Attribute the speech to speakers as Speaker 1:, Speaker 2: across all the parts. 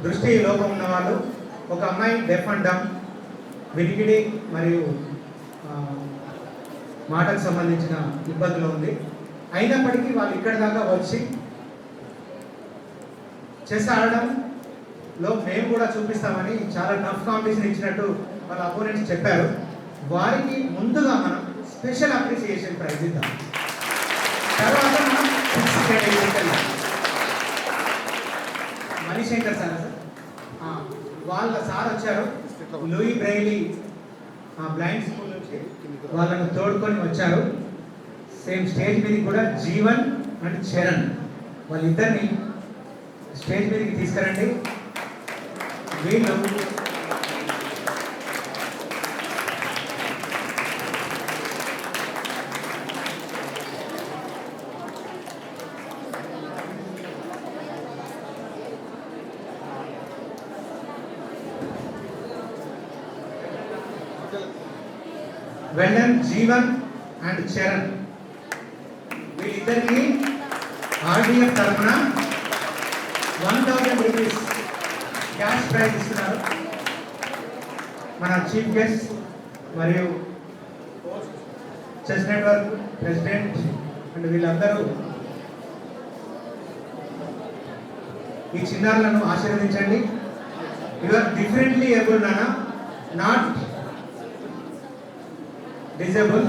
Speaker 1: దృష్టి లోపం ఉన్న వాళ్ళు, ఒక అమ్మాయి డెఫ్ అండ్ డమ్, వినికిడి మరియు మాటకు సంబంధించిన ఇబ్బందులు ఉంది. అయినప్పటికీ వాళ్ళు ఇక్కడి దాకా వచ్చి చెస్ ఆడడంలో మేము కూడా చూపిస్తామని చాలా టఫ్ కాంపిటీషన్ ఇచ్చినట్టు వాళ్ళ అపోనెంట్స్ చెప్పారు. వారికి ముందుగా మనం స్పెషల్ అప్రిసియేషన్ ప్రైజ్ ఇద్దాం. తర్వాత మనం మణిశంకర్ సార్ వాళ్ళ సార్ వచ్చారు, లూయి బ్రైలీ బ్లైండ్ స్కూల్ నుంచి వాళ్ళను తోడుకొని వచ్చారు. సేమ్ స్టేజ్ మీదకి కూడా జీవన్ అండ్ చరణ్ వాళ్ళిద్దరిని స్టేజ్ మీదకి తీసుకురండి. వీళ్ళు వెండన్ జీవన్ అండ్ చరణ్ వీళ్ళిద్దరికి ఆర్డీఎఫ్ తరఫున 1000 రూపీస్ క్యాష్ ప్రైజ్ ఇస్తున్నారు. మన చీఫ్ గెస్ట్ మరియు చెస్ నెట్వర్క్ ప్రెసిడెంట్ అండ్ వీళ్ళందరూ ఈ చిన్నారులను ఆశీర్వదించండి. యు ఆర్ డిఫరెంట్లీ ఏబుల్ నానా, not disable.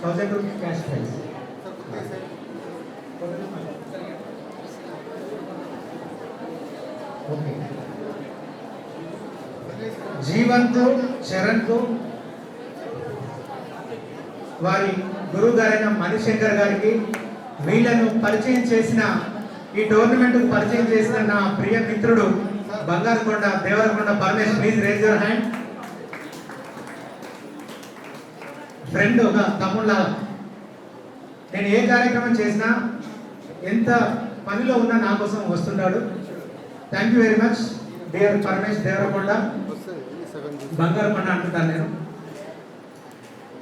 Speaker 1: ₹1000 cash prize. Okay, జీవన్తో చరణ్తో వారి గురువు గారైన మణిశంకర్ గారికి, వీళ్ళను పరిచయం చేసిన ఈ టోర్నమెంట్కు పరిచయం చేసిన నా ప్రియ మిత్రుడు బంగారుకొండ Devarakonda Paramesh, please raise your hand. Friend, ఒక తమ్ముళ్ళ. నేను ఏ కార్యక్రమం చేసినా ఎంత పనిలో ఉన్నా నా కోసం వస్తుంటాడు. Thank you very much dear Paramesh Devarakonda, బంగారుకొండ అంటున్నాను నేను.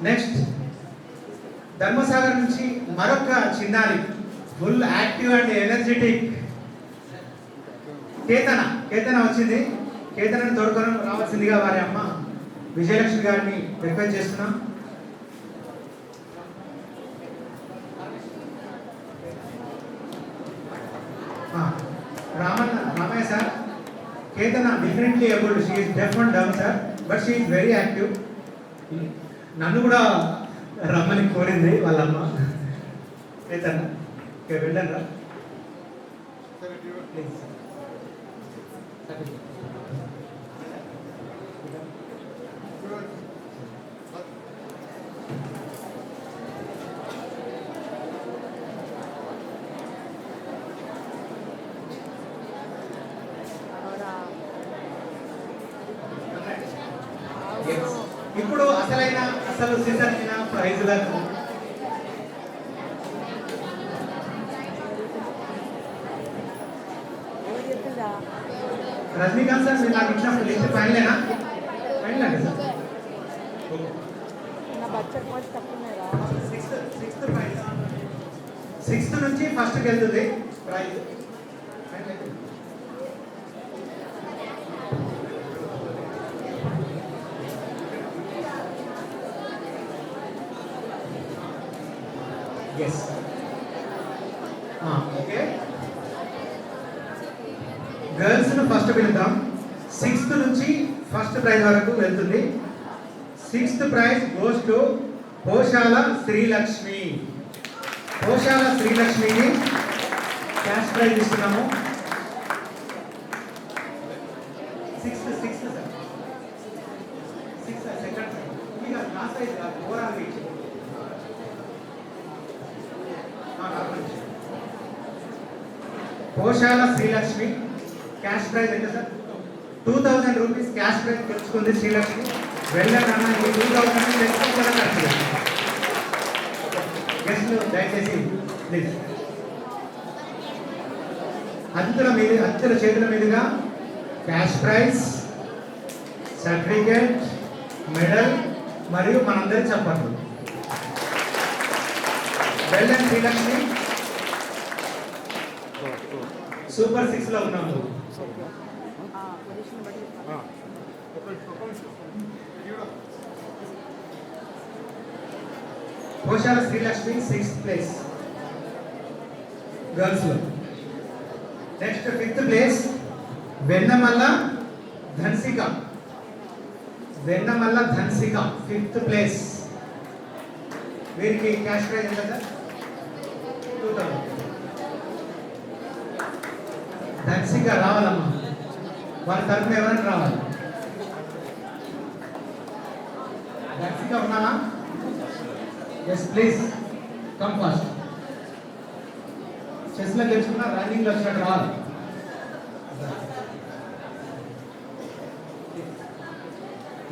Speaker 1: నెక్స్ట్ ధర్మసాగర్ నుంచి మరొక చిన్నారి, full active and energetic Ketana వచ్చింది. కేతనను తోడుకొని రావాల్సిందిగా వారి అమ్మ విజయలక్ష్మి గారిని రిక్వెస్ట్ చేస్తున్నాం. Ramayya sir, Ketana differently abled, she is deaf and dumb sir, but she is very active. నన్ను కూడా రమ్మని కోరింది వాళ్ళమ్మ. కేతన వెళ్ళండి రా ప్లీజ్. ఇప్పుడు అసలు సిద్ధమైన ప్రైజులకు రజనీకాంత్ సార్, మీరు నాకు ఇచ్చినప్పుడు లిస్ట్ ఫైనలేనా? ఫైనల్ అండి సార్. సిక్స్త్ నుంచి ఫస్ట్కి వెళ్తుంది ప్రైజ్. Yes, okay. గర్ల్స్ను ఫస్ట్ పిలుద్దాం. 6th నుంచి ఫస్ట్ ప్రైజ్ వరకు వెళ్తుంది. 6th prize goes to Poshala Srilakshmi. Poshala శ్రీలక్ష్మికి క్యాష్ ప్రైజ్ ఇస్తున్నాము. 6th సార్, 6th సెకండ్ ఇక లాస్ట్ ప్రైజ్ ఓవరాల్ రీచ్. పోశాల శ్రీలక్ష్మి క్యాష్ ప్రైజ్ ఎంత సార్? 2000 రూపీస్ క్యాష్ ప్రైజ్ తెచ్చుకుంది శ్రీలక్ష్మి. వెళ్ళకన్నా ఈ 2000 తెచ్చుకోకుండా ఖర్చు. గెస్ట్లు దయచేసి ప్లీజ్ అతిథుల చేతుల మీదుగా క్యాష్ ప్రైజ్, సర్టిఫికేట్, మెడల్ మరియు మనందరి చప్పట్లు. Well done Srilakshmi. సూపర్ 6 లో ఉన్నాము. Poshala Srilakshmi 6th place girls లో. Next 5th place Vennamalla Dhansika. Vennamalla Dhansika 5th place. వీరికి క్యాష్ ప్రైజ్ ఎంత సార్? 2000. ధన్సిక రావాలమ్మా, వాళ్ళ తరఫున ఎవరైనా రావాలి. ధన్సిక ఉన్నావా? Yes please come fast. చెస్లో గెలుచుకున్నా రన్నింగ్లో వచ్చినట్టు రావాలి.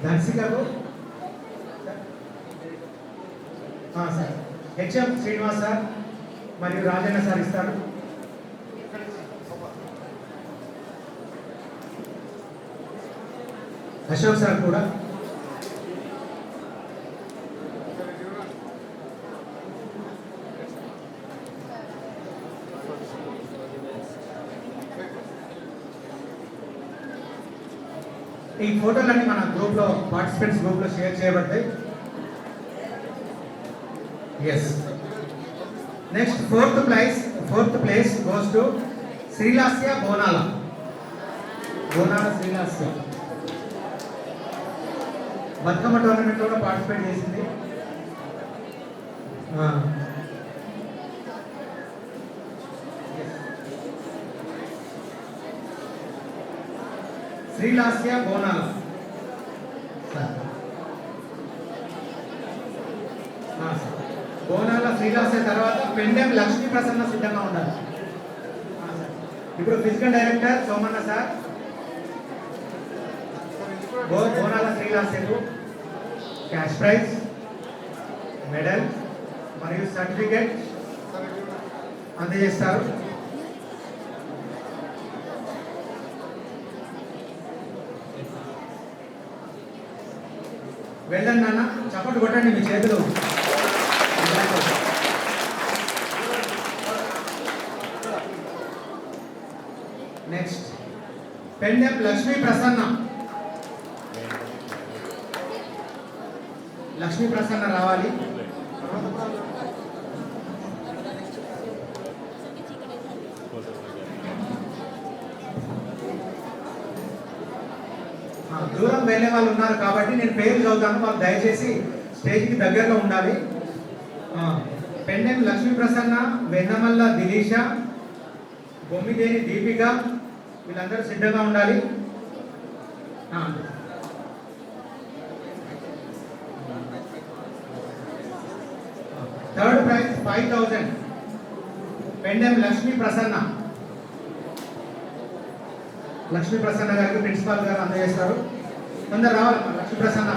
Speaker 1: ధన్సికకు సార్ హెచ్ఎం శ్రీనివాస్ సార్ మరియు రాజన్న సార్ ఇస్తారు. అశోక్ సార్ కూడా. ఈ ఫోటోలన్నీ మన గ్రూప్లో పార్టిసిపెంట్స్ గ్రూప్లో షేర్ చేయబడతాయి. Yes. Next fourth place goes to Srilasya Bonala. Bonala Srilasya Bathukamma tournament కూడా పార్టిసిపేట్ చేసింది. శ్రీలాస్య బోనాల. బోనాల శ్రీలాస్య తర్వాత పెండెం లక్ష్మీ ప్రసన్న సిద్ధంగా ఉండాలి. ఇప్పుడు ఫిజికల్ డైరెక్టర్ సోమన్న సార్ బోనాల శ్రీలాస్యకు క్యాష్ ప్రైజ్, మెడల్ మరియు సర్టిఫికేట్ అందజేస్తారు. వెళ్ళండి నాన్న, చప్పట్లు కొట్టండి మీ చేతులు. నెక్స్ట్ పెండెం లక్ష్మీ ప్రసన్న. లక్ష్మీ ప్రసన్న రావాలి. దూరం వెళ్ళే వాళ్ళు ఉన్నారు కాబట్టి నేను పేరు చదువుతాను, వాళ్ళు దయచేసి స్టేజ్కి దగ్గరలో ఉండాలి. పెండెం లక్ష్మీ ప్రసన్న, వెన్నమల్ల దిలీష, బొమ్మిదేని దీపిక, వీళ్ళందరూ సిద్ధంగా ఉండాలి. Third prize 5000 Pendem Lakshmi Prasanna. లక్ష్మీ ప్రసన్న గారికి ప్రిన్సిపాల్ గారు అందజేస్తారు. అందరు రావాలి. Lakshmi Prasanna.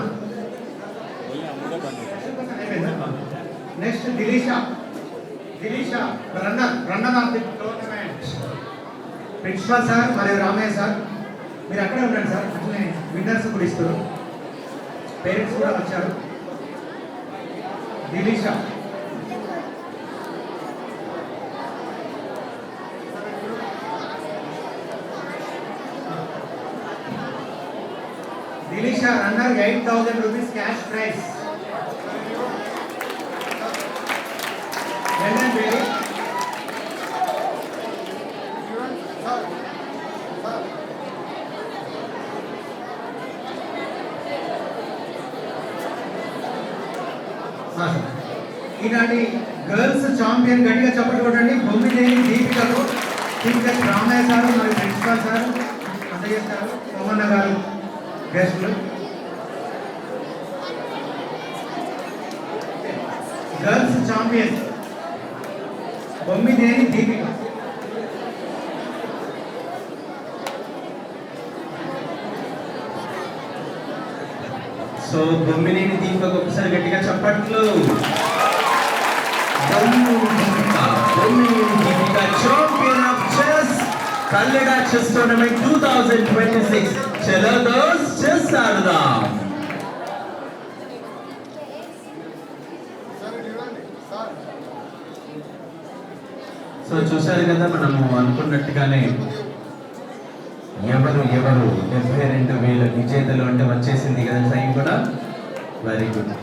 Speaker 1: Next Dilisha runner of the tournament. Principal sir మరియు రామయ్య సార్ మీరు అక్కడే ఉండండి సార్. అట్లనే విన్నర్స్ కూడా ఇస్తారు, పేరెంట్స్ కూడా వచ్చారు. Dilisha runner 8000 rupees cash prize. Well done, baby. ఈనాటి గర్ల్స్ ఛాంపియన్ గట్టిగా చప్పట్లు కొట్టండి. బొమ్మిదేని దీపికకు టీచర్ రామయ్య సార్ మరియు ప్రిన్సిపాల్ సార్ అందజేస్తారు. సోమన్న గారు గెస్టులు. Girls champion Bommideni Deepika. So Bommideni దీపికకు ఒకసారి గట్టిగా చప్పట్లు. Bommideni Deepika champion of chess Kalleda chess tournament 2026. చలో దోస్ చెస్ ఆడదాం.
Speaker 2: సో చూసారు కదా, మనము అనుకున్నట్టుగానే ఎవరు 72,000 విజేతలు అంటే వచ్చేసింది కదా టైం కూడా. Very good.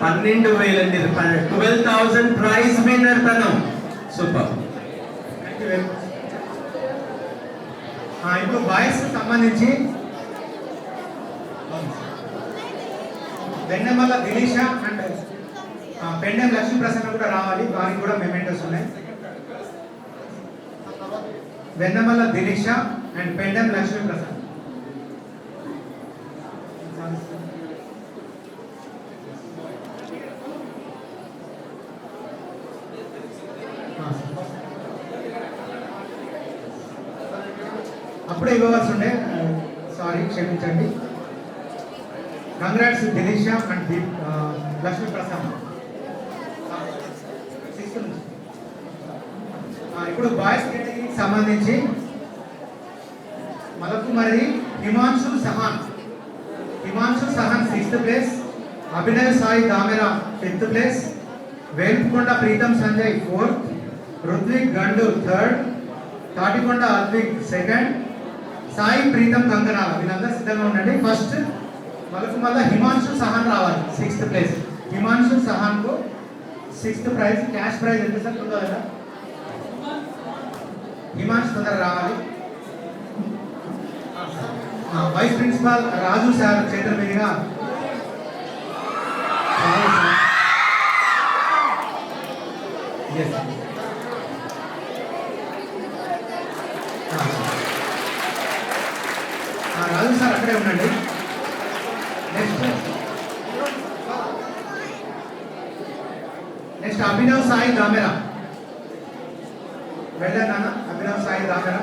Speaker 2: 12,000 అండి, 12,000 ప్రైజ్ విన్నర్ తను. సూపర్.
Speaker 1: ఇప్పుడు బాయ్స్ సంబంధించి వెన్నెమల్ల దిలీష అండ్ పెండెం లక్ష్మీ ప్రసన్న కూడా రావాలి, వారికి కూడా మెమెంటోస్ ఉన్నాయి. వెన్నెమల్ల దిలీష అండ్ పెండెం లక్ష్మీ ప్రసన్న. అప్పుడే ఇవ్వవలసి ఉండే, సారీ, క్షమించండి. Congrats Dilisha and Lakshmi Prasanna. ఇప్పుడు బాయ్స్ కేటగిరీకి సంబంధించి Malakumari Himanshu Sahan 6th place, Abhinav Sai Damera 5th place, Velpukonda Preetham Sanjay 4th, Ruthvik Gandu 3rd, Tatikonda Advik 2nd, Sai Pritam Kankanala. వీళ్ళందరూ సిద్ధంగా ఉండండి. ఫస్ట్ మలకుమల్ల హిమాంశు సహాన్ రావాలి 6th ప్లేస్. హిమాంశు సహాన్ కు 6th ప్రైజ్. క్యాష్ ప్రైజ్ ఎంత సార్ ఉందో కదా, హిమాంశు తొందర రావాలి. వైస్ ప్రిన్సిపాల్ రాజు సార్ చేతుల మీదుగా రాజు సార్ అక్కడే ఉండండి. నెక్స్ట్ అభినవ్ సాయి దామెరా. వెళ్ళాను అభినవ్ సాయి దామెరా.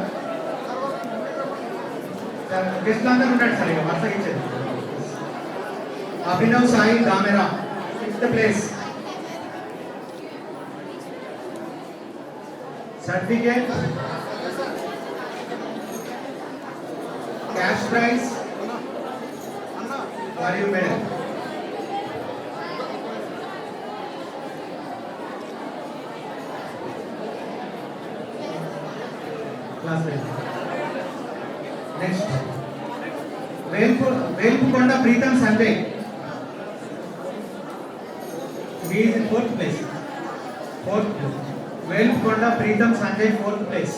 Speaker 1: గెస్ట్ అందరూ ఉండండి సార్, ఇక వరుసగా ఇచ్చేది. Abhinav Sai Damera 5th place. Certificate, cash prize మరియు medal. Next Velpukonda Preetham Sanjay, is in 4th place. Velpukonda Preetham Sanjay 4th place.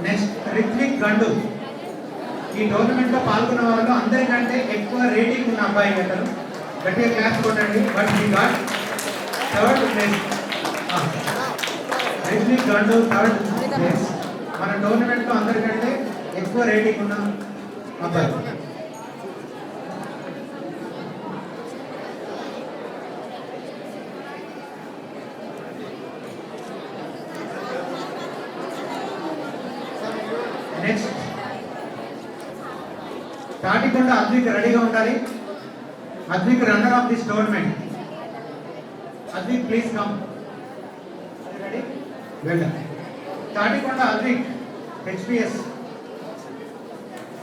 Speaker 1: Next Rithvik Gandu. ఈ టోర్నమెంట్ లో పాల్గొన్న వాళ్ళు అందరికంటే ఎక్కువ రేటింగ్ ఉన్న అబ్బాయి అతను. గట్టిగా క్లాస్ కొట్టండి. But he got 3rd place. Ritvik గండు 3rd ప్లేస్. మన టోర్నమెంట్ లో అందరికంటే ఎక్కువ రేటింగ్ ఉన్న అబ్బాయి. నెక్స్ట్ తాటికొండ అద్విక్ రెడీగా ఉండాలి. Advik runner of this tournament. Advik please come. Ready? Well done. Thatikonda Advik HPS.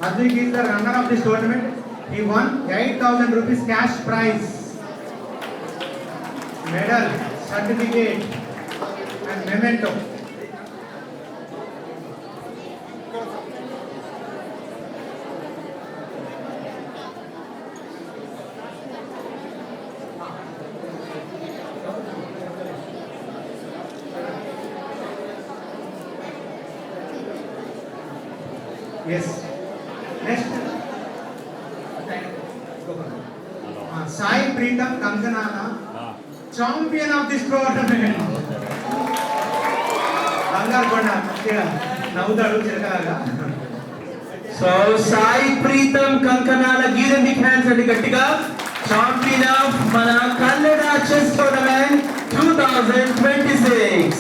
Speaker 1: Advik is the runner of this tournament. He won 8,000 rupees cash prize, medal, certificate and memento. Yes. Next. Sai Preetam Kankanala, champion of this tournament. Bangar Konda, Naudadu Chirkaga.
Speaker 2: So Sai Preetam Kankanala, give them big hands and Gattiga, champion of Mana Kannada Chess Tournament 2026.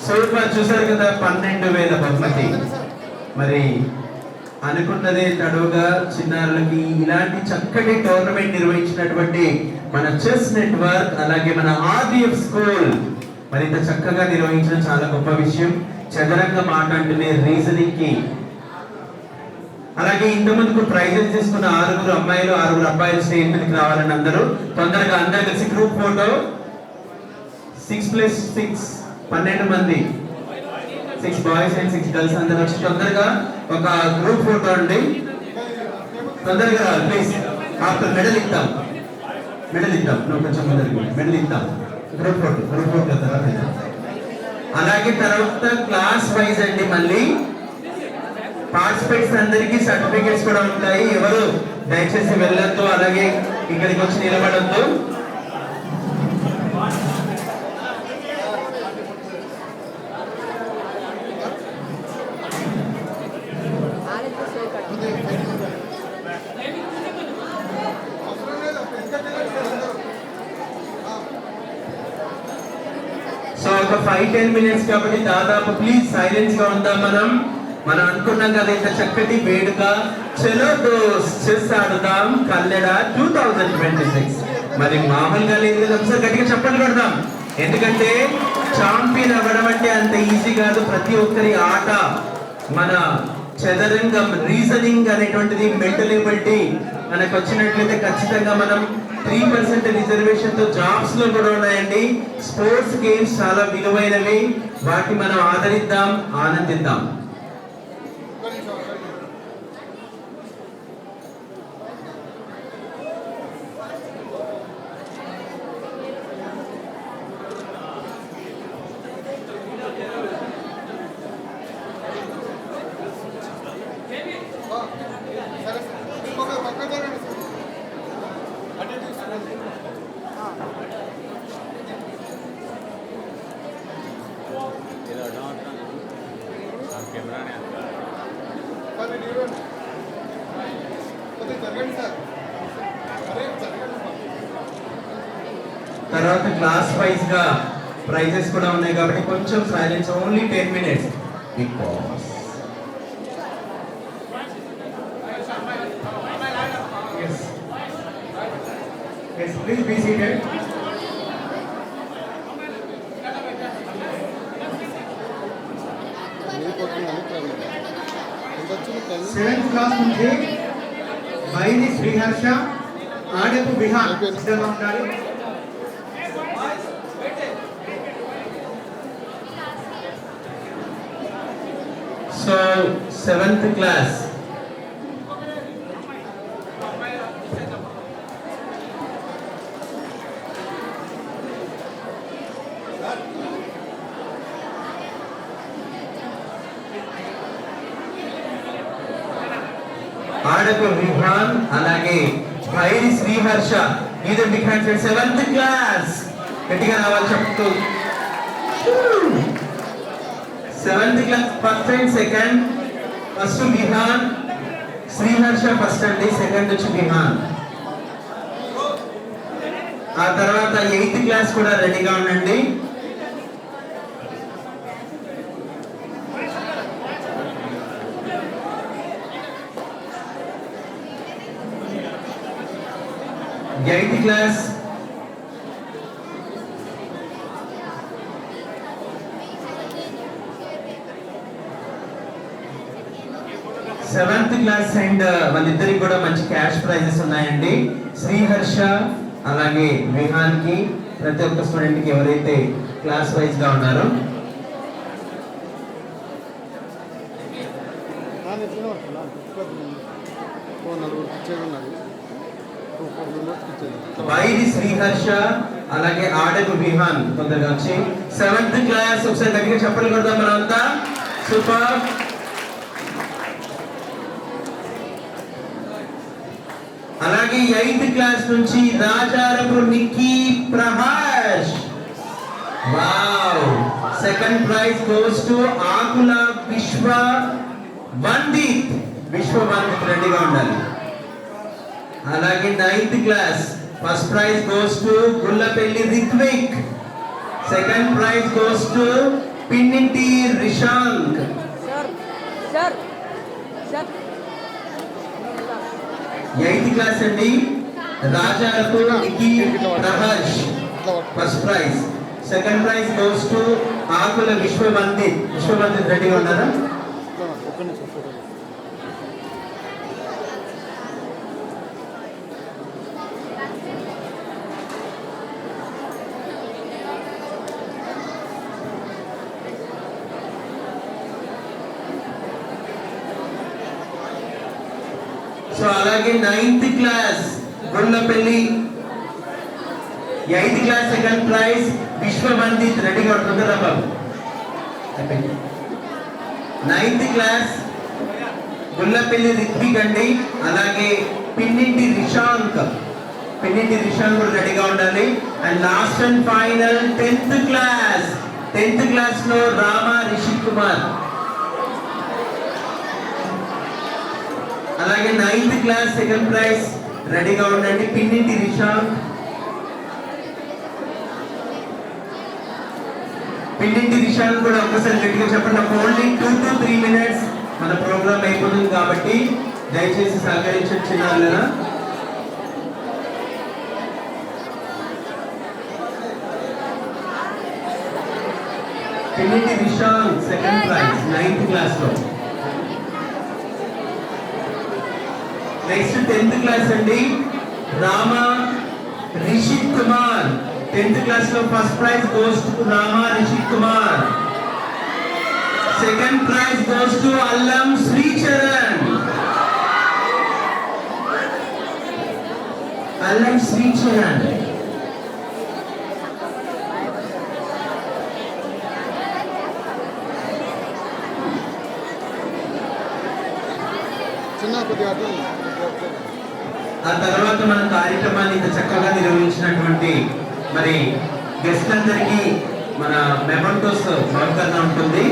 Speaker 2: Super చూసారు కదా 12,000 బహుమతి. మరి అనుకున్నదే తడువుగా చిన్నారులకి ఇలాంటి చక్కటి tournament నిర్వహించినటువంటి మన chess network అలాగే మన ఆర్డిఎఫ్ స్కూల్ మరింత చక్కగా నిర్వహించడం చాలా గొప్ప విషయం. చదరంగం ఆట అంటేనే రీజనింగ్ కి అలాగే ఇంతమందికి ప్రైజెస్ తీసుకున్న 6 అమ్మాయిలు 6 అబ్బాయిలు స్టేజ్ మీదకి రావాలని అందరూ తొందరగా అందరూ కలిసి గ్రూప్ ఫోటో 6+6 12 మంది 6 బాయ్స్ అండ్ 6 గర్ల్స్ అందరూ వచ్చి తొందరగా ఒక గ్రూప్ ఫోటో అండి. తొందరగా ప్లీజ్. ఆఫ్టర్ మెడల్ ఇద్దాం నువ్వు కొంచెం మెడల్ ఇద్దాం. గ్రూప్ ఫోటో తర్వాత ఇద్దాం. అలాగే తర్వాత క్లాస్ వైజ్ అండి మళ్ళీ పార్టిసిపేట్స్ అందరికీ సర్టిఫికేట్స్ కూడా ఉంటాయి. ఎవరు దయచేసి వెళ్ళొద్దు, అలాగే ఇక్కడికి వచ్చి నిలబడొద్దు. సో ఒక 5-10 మినిట్స్ కాబట్టి దాదాపు ప్లీజ్ సైలెన్స్ గా ఉందాం. మనం అనుకున్నాం కదా ఇంత చక్కటి వేడుక. చలో దోస్ చెస్ ఆడుదాం కల్లెడ 2026. మరి మామూలుగా లేదు కదా, ఒకసారి గట్టిగా చప్పట్లు కొడదాం. ఎందుకంటే ఛాంపియన్ అవ్వడం అంటే అంత ఈజీ కాదు. ప్రతి ఒక్కరి ఆట మన చదరంగం రీజనింగ్ అనేటువంటిది మెంటల్ ఎబిలిటీ మనకు వచ్చినట్లయితే ఖచ్చితంగా మనం 3% రిజర్వేషన్ తో జాబ్స్ లో కూడా ఉన్నాయండి. స్పోర్ట్స్ గేమ్స్ చాలా విలువైనవి, వాటిని మనం ఆదరిద్దాం, ఆనందిద్దాం. తర్వాత క్లాస్ వైజ్ గా ప్రైజెస్ కూడా ఉన్నాయి కాబట్టి కొంచెం silence. Only 10 minutes.
Speaker 1: Yes, please be seated. Seventh class నుంచి వైని శ్రీహర్ష ఆడపు విహాన్ సిద్ధంగా ఉండాలి.
Speaker 2: So 7th class Adapu Vihaan అలాగే వైరి శ్రీహర్ష ఇది బిహాన్ 7th క్లాస్ గట్టిగా రావాలి చెప్తూ. 7th class first and second. First Vihaan, Sriharsha first అండి, సెకండ్ వచ్చి విహాన్. ఆ తర్వాత 8th క్లాస్ కూడా రెడీగా ఉండండి. Eighth class seventh class and వాళ్ళిద్దరికి కూడా మంచి క్యాష్ ప్రైజెస్ ఉన్నాయండి. శ్రీహర్ష అలాగే విహాన్ కి ప్రతి ఒక్క స్టూడెంట్ కి ఎవరైతే క్లాస్ వైజ్ గా ఉన్నారో వైరి శ్రీహర్ష అలాగే ఆడకు విహాన్ తొందరగా వచ్చి 7th క్లాస్ ఒకసారి గట్టిగా చెప్పలు కొడదాం మనంతా. సూపర్. అలాగే 8th క్లాస్ నుంచి Rajarapu Nikki Prahash. Wow. Second prize goes to Akula Vishwavandith. Vishwavandith రెడీగా ఉండాలి. అలాగే 9th class first prize goes to Gullapalli Rithvik. Second prize goes to Pinninti Rishank. Eighth class అండి రాజాలకు నికి Praharsh first prize. Second prize goes to Akula Vishwavandith రెడీగా ఉన్నారా? సో అలాగే 9th class Gullapalli, 8th class second prize Vishwavandith రెడీగా ఉంటుందా బాబు? 9th క్లాస్ గుళ్ళపల్లి రిత్విక్ అండి, అలాగే పిన్నింటి రిషాంక్ కూడా రెడీగా ఉండాలి. And last and final 10th class లో రామా రిషిక్ కుమార్, అలాగే 9th క్లాస్ సెకండ్ ప్రైజ్ రెడీగా ఉండండి. పిన్నింటి రిషాంక్, కూడా ఒక్కసారి గట్టిగా చెప్పండి. ఓన్లీ 2 to 3 minutes మన ప్రోగ్రామ్ అయిపోతుంది కాబట్టి దయచేసి సహకరించండి చిన్నారులరా. Pinninti Rishank second prize 9th class లో. నెక్స్ట్ 10th క్లాస్ అండి రామా రిషిక్ కుమార్, 10th క్లాస్ లో first prize goes to Rama Rishik Kumar. Second prize goes to Allam Sricharan. ఆ తర్వాత మన కార్యక్రమాన్ని ఇంత చక్కగా నిర్వహించినటువంటి మరి గెస్ట్ అందరికీ మన మెమంటోస్ బహుకరణ ఉంటుంది.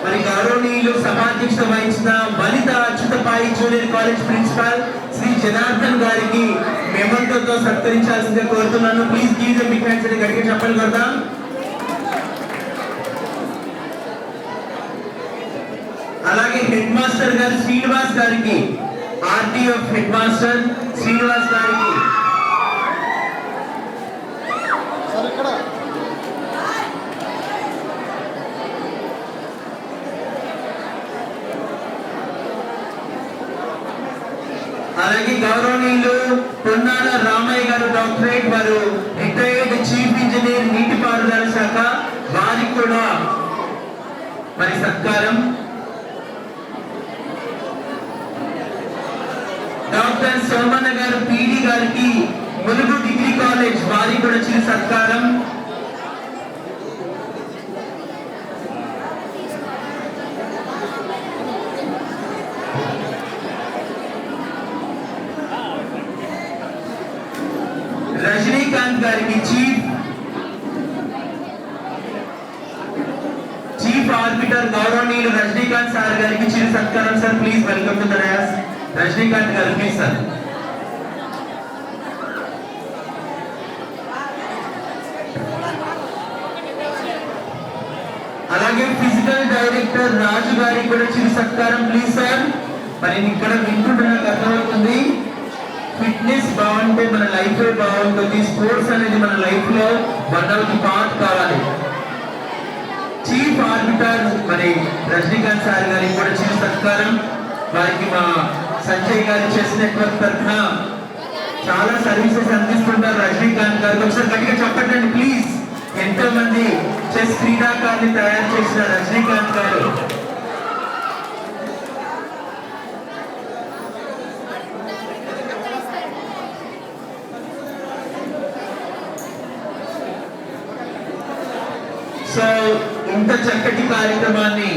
Speaker 2: మరి గౌరవనీయులు సభాధ్యక్షత వహించిన Vanitha Achyuthapai junior college principal Shri Janardhan గారికి మెమంటోతో సత్కరించాల్సిందిగా కోరుతున్నాను. Please give them big hands అని గట్టిగా చెప్పండి కదా. అలాగే హెడ్ మాస్టర్ గారు శ్రీనివాస్ గారికి, ఆర్టీఎఫ్ హెడ్ మాస్టర్ శ్రీనివాస్ గారికి, అలాగే గౌరవనీయులు పొన్నాల రామయ్య గారు డాక్టరేట్, వారు రిటైర్డ్ చీఫ్ ఇంజనీర్ నీటిపారుదల శాఖ, వారికి కూడా మరి సత్కారం. డాక్టర్ సోమన్న గారు పీడి గారికి ములుగు డిగ్రీ కాలేజ్, వారికి కూడా చిరు సత్కారం. రజనీకాంత్ గారికి చీఫ్ ఆర్బిటర్ గౌరవనీయులు రజనీకాంత్ సార్ గారికి చిరు సత్కారం. Sir please welcome to the dais. Rajinikanth గారు ప్లీజ్ సార్. అలాగే ఫిజికల్ డైరెక్టర్ రాజు గారికి కూడా చిరు సత్కారం ప్లీజ్ సార్. మరి ఇక్కడ వింటుంటే నాకు అర్థమవుతుంది, ఫిట్నెస్ బాగుంటే మన లైఫ్ బాగుంటుంది. స్పోర్ట్స్ అనేది మన లైఫ్ లో వన్ ఆఫ్ ది పార్ట్ కావాలి. చీఫ్ ఆర్బిటర్ మరి రజనీకాంత్ సార్ గారికి కూడా చిరు సత్కారం. వారికి మా సంజయ్ గారి చెస్ నెట్వర్క్ తరఫున చాలా సర్వీసెస్ అందిస్తుంటారు రజనీకాంత్ గారు. ఒకసారి గట్టిగా చెప్పండి ప్లీజ్. ఎంతో మంది చెస్ క్రీడాకారుని తయారు చేసిన రజనీకాంత్ గారు. సో ఇంత చక్కటి కార్యక్రమాన్ని